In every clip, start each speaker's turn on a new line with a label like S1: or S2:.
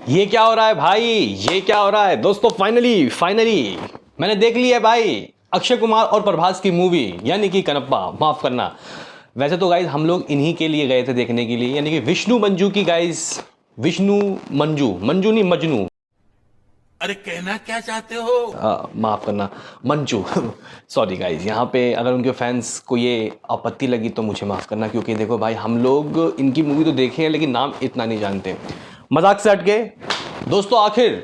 S1: ये क्या हो रहा है भाई? ये क्या हो रहा है दोस्तों? फाइनली मैंने देख ली है भाई, अक्षय कुमार और प्रभास की मूवी, यानी कि कनप्पा। माफ करना, वैसे तो गाइज हम लोग इन्हीं के लिए गए थे देखने के लिए, यानी कि विष्णु मंजू की गाइज। विष्णु मंजू, मंजू नहीं मजनू।
S2: अरे कहना क्या चाहते हो।
S1: माफ करना, मंजू। सॉरी गाइज, यहाँ पे अगर उनके फैंस को ये आपत्ति लगी तो मुझे माफ़ करना, क्योंकि देखो भाई हम लोग इनकी मूवी तो देखे हैं लेकिन नाम इतना नहीं जानते। मजाक से हटके दोस्तों, आखिर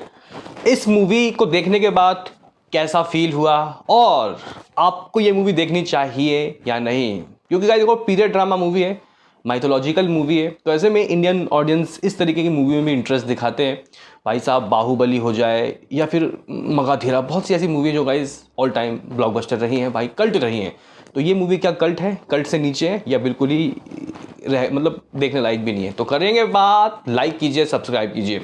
S1: इस मूवी को देखने के बाद कैसा फील हुआ और आपको ये मूवी देखनी चाहिए या नहीं? क्योंकि गाइस देखो, पीरियड ड्रामा मूवी है, माइथोलॉजिकल मूवी है, तो ऐसे में इंडियन ऑडियंस इस तरीके की मूवी में भी इंटरेस्ट दिखाते हैं। भाई साहब, बाहुबली हो जाए या फिर मगाधीरा, बहुत सी ऐसी मूवी है जो गाइस ऑल टाइम ब्लॉकबस्टर रही हैं भाई, कल्ट रही हैं। तो ये मूवी क्या कल्ट है? कल्ट से नीचे है या बिल्कुल ही मतलब देखने लायक भी नहीं है? तो करेंगे बात, लाइक कीजिए, सब्सक्राइब कीजिए।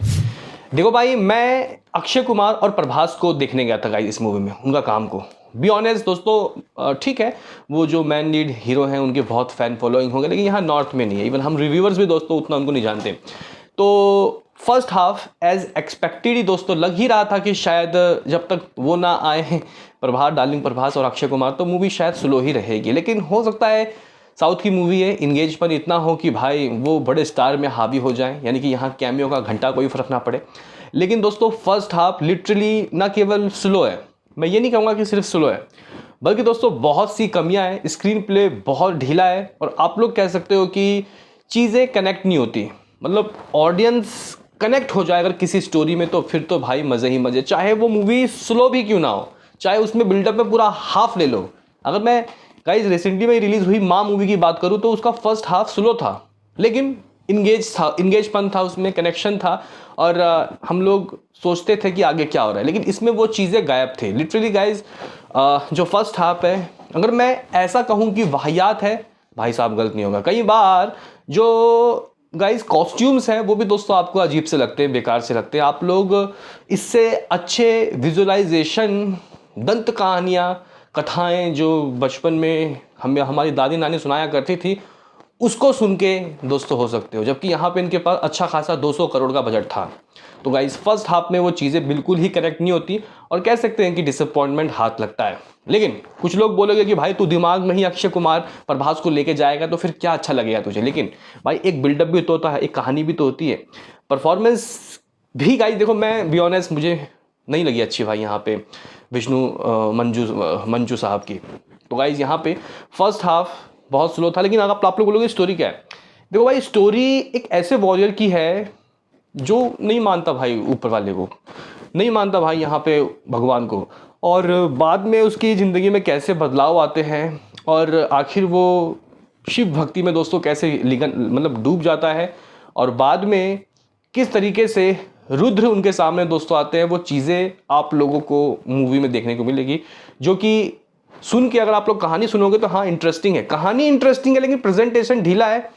S1: देखो भाई, मैं अक्षय कुमार और प्रभास को देखने गया था गाइस इस मूवी में, उनका काम को। बी ऑनेस्ट दोस्तों, ठीक है, वो जो मैन लीड हीरो हैं उनके बहुत फैन फॉलोइंग होंगे, लेकिन यहाँ नॉर्थ में नहीं है। इवन हम रिव्यूअर्स भी दोस्तों उतना उनको नहीं जानते। तो फर्स्ट हाफ एज एक्सपेक्टेड ही दोस्तों लग ही रहा था कि शायद जब तक वो ना आए प्रभास, डार्लिंग प्रभास और अक्षय कुमार, तो मूवी शायद स्लो ही रहेगी। लेकिन हो सकता है, साउथ की मूवी है, इंगेजमेंट इतना हो कि भाई वो बड़े स्टार में हावी हो जाए, यानी कि यहाँ कैमियो का घंटा कोई फर्क ना पड़े। लेकिन दोस्तों फर्स्ट हाफ लिटरली ना केवल स्लो है, मैं ये नहीं कहूँगा कि सिर्फ स्लो है, बल्कि दोस्तों बहुत सी कमियां हैं। स्क्रीन प्ले बहुत ढीला है और आप लोग कह सकते हो कि चीज़ें कनेक्ट नहीं होती। मतलब ऑडियंस कनेक्ट हो जाए अगर किसी स्टोरी में, तो फिर तो भाई मज़े ही मज़े, चाहे वो मूवी स्लो भी क्यों ना हो, चाहे उसमें बिल्डअप में पूरा हाफ ले लो। अगर मैं गाइज रिसेंटली में रिलीज हुई माँ मूवी की बात करूँ तो उसका फर्स्ट हाफ स्लो था, लेकिन इंगेजपन था, उसमें कनेक्शन था और हम लोग सोचते थे कि आगे क्या हो रहा है। लेकिन इसमें वो चीज़ें गायब थे लिटरली गाइज। जो फर्स्ट हाफ है, अगर मैं ऐसा कहूँ कि वाहियात है, भाई साहब गलत नहीं होगा। कई बार जो गाइज कॉस्ट्यूम्स हैं वो भी दोस्तों आपको अजीब से लगते हैं, बेकार से लगते हैं। आप लोग इससे अच्छे विजुअलाइजेशन, दंत कहानियाँ, कथाएं जो बचपन में हमें हमारी दादी नानी सुनाया करती थी, उसको सुन के दोस्तों हो सकते हो। जबकि यहाँ पे इनके पास अच्छा खासा 200 करोड़ का बजट था। तो गाइस फर्स्ट हाफ में वो चीज़ें बिल्कुल ही कनेक्ट नहीं होती और कह सकते हैं कि डिसअपॉइंटमेंट हाथ लगता है। लेकिन कुछ लोग बोलोगे कि भाई तू दिमाग में ही अक्षय कुमार प्रभास को लेके जाएगा तो फिर क्या अच्छा लगेगा तुझे। लेकिन भाई एक बिल्डअप भी तो होता है, एक कहानी भी तो होती है, परफॉर्मेंस भी। गाइस देखो, मैं बी ऑनेस्ट, मुझे नहीं लगी अच्छी भाई यहाँ पे विष्णु मंजू साहब की। तो गाइज यहाँ पे फर्स्ट हाफ बहुत स्लो था। लेकिन अगर आप लोग बोलोगे स्टोरी क्या है, देखो भाई स्टोरी एक ऐसे वॉरियर की है जो नहीं मानता भाई ऊपर वाले को, नहीं मानता भाई यहाँ पे भगवान को, और बाद में उसकी ज़िंदगी में कैसे बदलाव आते हैं और आखिर वो शिव भक्ति में दोस्तों कैसे लिगन मतलब डूब जाता है, और बाद में किस तरीके से रुद्र उनके सामने दोस्तों आते हैं। वो चीज़ें आप लोगों को मूवी में देखने को मिलेगी, जो कि सुन के अगर आप लोग कहानी सुनोगे तो हाँ इंटरेस्टिंग है, कहानी इंटरेस्टिंग है, लेकिन प्रेजेंटेशन ढीला है।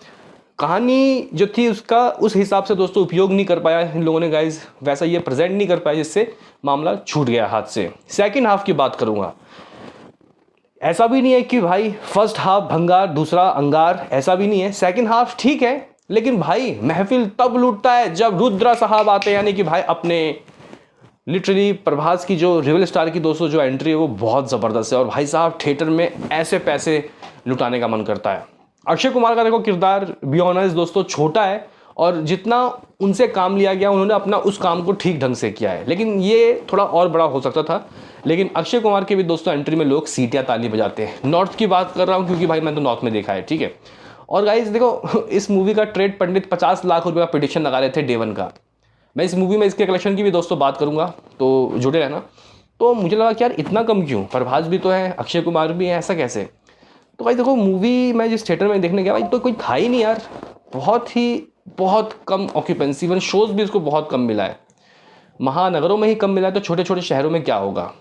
S1: कहानी जो थी उसका उस हिसाब से दोस्तों उपयोग नहीं कर पाया इन लोगों ने गाइज, वैसा ये प्रेजेंट नहीं कर पाया, जिससे मामला छूट गया हाथ से। सेकंड हाफ की बात करूंगा, ऐसा भी नहीं है कि भाई फर्स्ट हाफ भंगार दूसरा अंगार, ऐसा भी नहीं है। सेकंड हाफ ठीक है, लेकिन भाई महफिल तब लूटता है जब रुद्रा साहब आते हैं, यानी कि भाई अपने लिटरली प्रभास की जो रियल स्टार की दोस्तों जो एंट्री है वो बहुत ज़बरदस्त है। और भाई साहब थिएटर में ऐसे पैसे लुटाने का मन करता है। अक्षय कुमार का देखो किरदार बी ऑनेस्ट दोस्तों छोटा है, और जितना उनसे काम लिया गया उन्होंने अपना उस काम को ठीक ढंग से किया है, लेकिन ये थोड़ा और बड़ा हो सकता था। लेकिन अक्षय कुमार के भी दोस्तों एंट्री में लोग सीटियाँ ताली बजाते हैं। नॉर्थ की बात कर रहा हूँ क्योंकि भाई मैं तो नॉर्थ में देखा है, ठीक है। और गाइज देखो, इस मूवी का ट्रेड पंडित 50 लाख रुपये का प्रेडिक्शन लगा रहे थे डे वन का। मैं इस मूवी में इसके कलेक्शन की भी दोस्तों बात करूंगा, तो जुड़े रहना। तो मुझे लगा कि यार इतना कम क्यों, प्रभास भी तो है, अक्षय कुमार भी है, ऐसा कैसे? तो भाई देखो, मूवी मैं जिस थिएटर में देखने गया भाई तो कोई था ही नहीं यार, बहुत कम ऑक्यूपेंसी, इवन शोज भी इसको बहुत कम मिला है। महानगरों में ही कम मिला है तो छोटे छोटे शहरों में क्या होगा।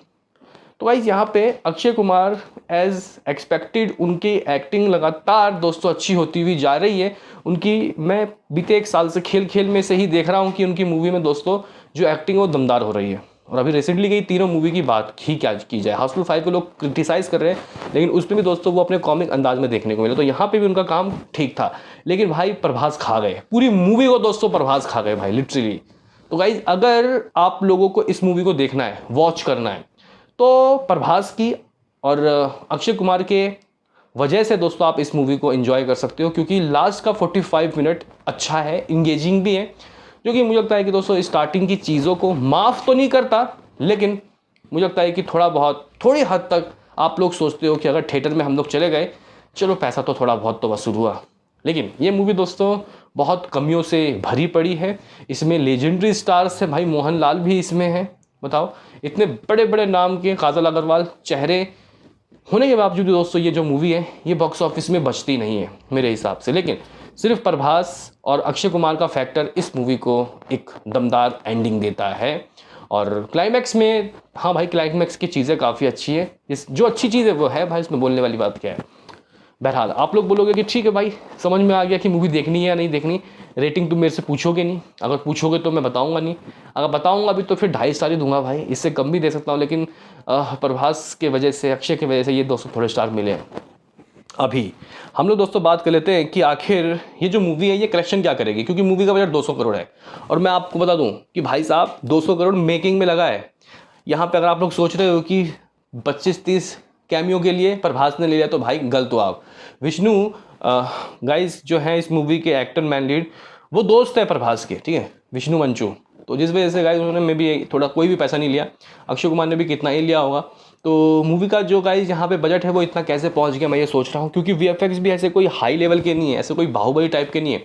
S1: तो गाइस यहाँ पे अक्षय कुमार एज एक्सपेक्टेड, उनकी एक्टिंग लगातार दोस्तों अच्छी होती हुई जा रही है उनकी। मैं बीते एक साल से खेल में से ही देख रहा हूँ कि उनकी मूवी में दोस्तों जो एक्टिंग है वो दमदार हो रही है। और अभी रिसेंटली गई तीनों मूवी की बात ही क्या की जाए, हाउसफुल 5 को लोग क्रिटिसाइज़ कर रहे हैं, लेकिन उसमें भी दोस्तों वो अपने कॉमिक अंदाज में देखने को मिला। तो यहाँ पे भी उनका काम ठीक था, लेकिन भाई प्रभास खा गए पूरी मूवी को दोस्तों, प्रभास खा गए भाई लिटरली। तो गाइज अगर आप लोगों को इस मूवी को देखना है, वॉच करना है, तो प्रभास की और अक्षय कुमार के वजह से दोस्तों आप इस मूवी को एंजॉय कर सकते हो, क्योंकि लास्ट का 45 मिनट अच्छा है, इंगेजिंग भी है, जो कि मुझे लगता है कि दोस्तों स्टार्टिंग की चीज़ों को माफ़ तो नहीं करता, लेकिन मुझे लगता है कि थोड़ा बहुत, थोड़ी हद तक आप लोग सोचते हो कि अगर थिएटर में हम लोग चले गए, चलो पैसा तो थोड़ा बहुत तो वसूल हुआ, लेकिन ये मूवी दोस्तों बहुत कमियों से भरी पड़ी है। इसमें लेजेंडरी स्टार्स है, भाई मोहनलाल भी इसमें है, बताओ इतने बड़े बड़े नाम के काजल अग्रवाल चेहरे होने के बावजूद दोस्तों ये जो मूवी है ये बॉक्स ऑफिस में बचती नहीं है मेरे हिसाब से। लेकिन सिर्फ प्रभास और अक्षय कुमार का फैक्टर इस मूवी को एक दमदार एंडिंग देता है। और क्लाइमैक्स में, हाँ भाई क्लाइमैक्स की चीज़ें काफ़ी अच्छी है, इस जो अच्छी चीज़ है वो है भाई, इसमें बोलने वाली बात क्या है। बहरहाल आप लोग बोलोगे कि ठीक है भाई समझ में आ गया कि मूवी देखनी है या नहीं देखनी, रेटिंग तुम मेरे से पूछोगे नहीं, अगर पूछोगे तो मैं बताऊंगा नहीं, अगर बताऊंगा भी तो फिर 2.5 स्टार ही दूंगा भाई, इससे कम भी दे सकता हूँ, लेकिन प्रभास के वजह से, अक्षय की वजह से ये 200 थोड़े स्टार मिले हैं। अभी हम लोग दोस्तों बात कर लेते हैं कि आखिर ये जो मूवी है ये कलेक्शन क्या करेगी, क्योंकि मूवी का बजट 200 करोड़ है, और मैं आपको बता दूं कि भाई साहब 200 करोड़ मेकिंग में लगा है। यहाँ पे अगर आप लोग सोच रहे हो कि 25-30 कैमियो के लिए प्रभास ने ले लिया, तो भाई गलत हो आप। विष्णु गाइस जो है इस मूवी के एक्टर मैन लीड, वो दोस्त है प्रभास के, ठीक है, विष्णु मंचू, तो जिस वजह से गाइस उन्होंने मे भी थोड़ा कोई भी पैसा नहीं लिया, अक्षय कुमार ने भी कितना ही लिया होगा। तो मूवी का जो गाइस यहाँ पे बजट है वो इतना कैसे पहुँच गया मैं ये सोच रहा हूँ, क्योंकि वीएफएक्स भी ऐसे कोई हाई लेवल के नहीं है, ऐसे कोई बाहुबली टाइप के नहीं है।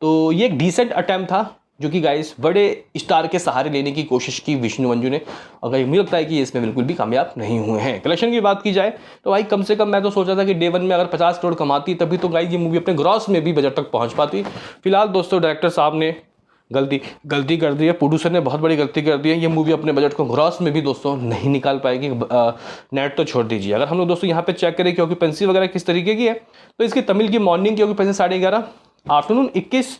S1: तो ये एक डिसेंट अटैम्प्ट था जो कि गाइस बड़े स्टार के सहारे लेने की कोशिश की विष्णु मंजू ने, और गाइस मुझे लगता है कि इसमें बिल्कुल भी कामयाब नहीं हुए हैं। कलेक्शन की बात की जाए तो भाई कम से कम मैं तो सोचा था कि डे 1 में अगर 50 करोड़ कमाती तभी तो गाइस ये मूवी अपने ग्रॉस में भी बजट तक पहुंच पाती। फिलहाल दोस्तों डायरेक्टर साहब ने गलती कर दी है, प्रोड्यूसर ने बहुत बड़ी गलती कर दी है, ये मूवी अपने बजट को ग्रॉस में भी दोस्तों नहीं निकाल पाएगी। नेट तो छोड़ दीजिए, अगर हम लोग दोस्तों यहाँ पे चेक करें कि ऑक्यूपेंसी वगैरह किस तरीके की है, तो इसकी तमिल की मॉर्निंग की ऑक्यूपेंसी 11:30, आफ्टरनून 21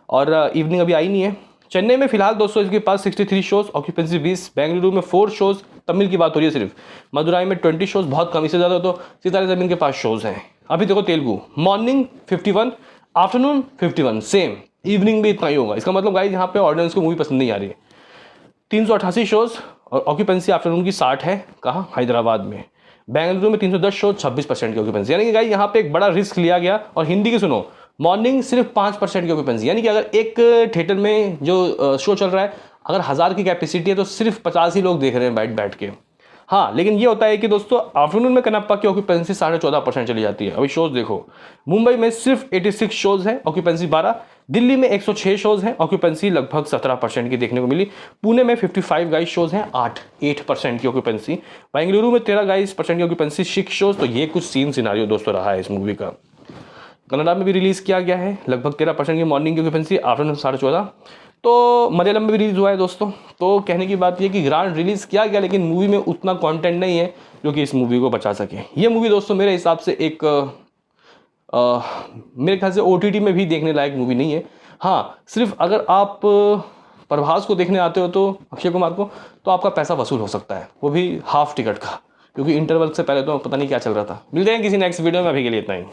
S1: और इवनिंग अभी आई नहीं है। चेन्नई में फिलहाल दोस्तों इसके पास 63 शोज, ऑक्यूपेंसी 20, बेंगलुरु में 4 शोज, तमिल की बात हो रही है सिर्फ, मदुराई में 20 शोज, बहुत कम, इससे ज़्यादा तो सितारे ज़मीन के पास शोज हैं। अभी देखो Telugu morning 51, afternoon 51, same, evening भी इतना ही होगा। इसका मतलब गाइस यहाँ पे ऑडियंस को मूवी पसंद नहीं आ रही है। 388 शोज और ऑक्यूपेंसी आफ्टरनून की 60 है, कहाँ, हैदराबाद में। बेंगलुरु में 310 शोज, 26% की ऑक्यूपेंसी, यानी कि गाइस यहाँ पे एक बड़ा रिस्क लिया गया। और हिंदी की सुनो, मॉर्निंग सिर्फ 5% की ऑक्यूपेंसी, यानी कि अगर एक थिएटर में जो शो चल रहा है, अगर 1000 की कैपेसिटी है तो सिर्फ 50 ही लोग देख रहे हैं बैठ के। हाँ, लेकिन ये होता है कि दोस्तों आफ्टरनून में कनप्पा की ऑक्यूपेंसी 14.5% चली जाती है। अभी शोज देखो, मुंबई में सिर्फ 86 शोज है, ऑक्यूपेंसी 12, दिल्ली में 106 शोज हैं, ऑक्यूपेंसी लगभग 17% की देखने को मिली, पुणे में 55 गाइस शोज हैं, 8% की ऑक्यूपेंसी, बेंगलुरु में 13 गाइस % की ऑक्यूपेंसी, 6 शोज। तो ये कुछ सीन सिनारियो दोस्तों रहा है इस मूवी का। कनाडा में भी रिलीज किया गया है, लगभग 13% की मॉर्निंग की ऑक्यूपेंसी, आफ्टरनून 14.5। तो मलयालम में भी रिलीज हुआ है दोस्तों। तो कहने की बात ये कि ग्रांड रिलीज किया गया, लेकिन मूवी में उतना कंटेंट नहीं है जो कि इस मूवी को बचा सके। ये मूवी दोस्तों मेरे हिसाब से एक मेरे ख्याल से OTT में भी देखने लायक मूवी नहीं है। हाँ, सिर्फ अगर आप प्रभास को देखने आते हो, तो अक्षय कुमार को, तो आपका पैसा वसूल हो सकता है, वो भी हाफ टिकट का, क्योंकि इंटरवल से पहले तो पता नहीं क्या चल रहा था। मिलते हैं किसी नेक्स्ट वीडियो में, अभी के लिए इतना ही।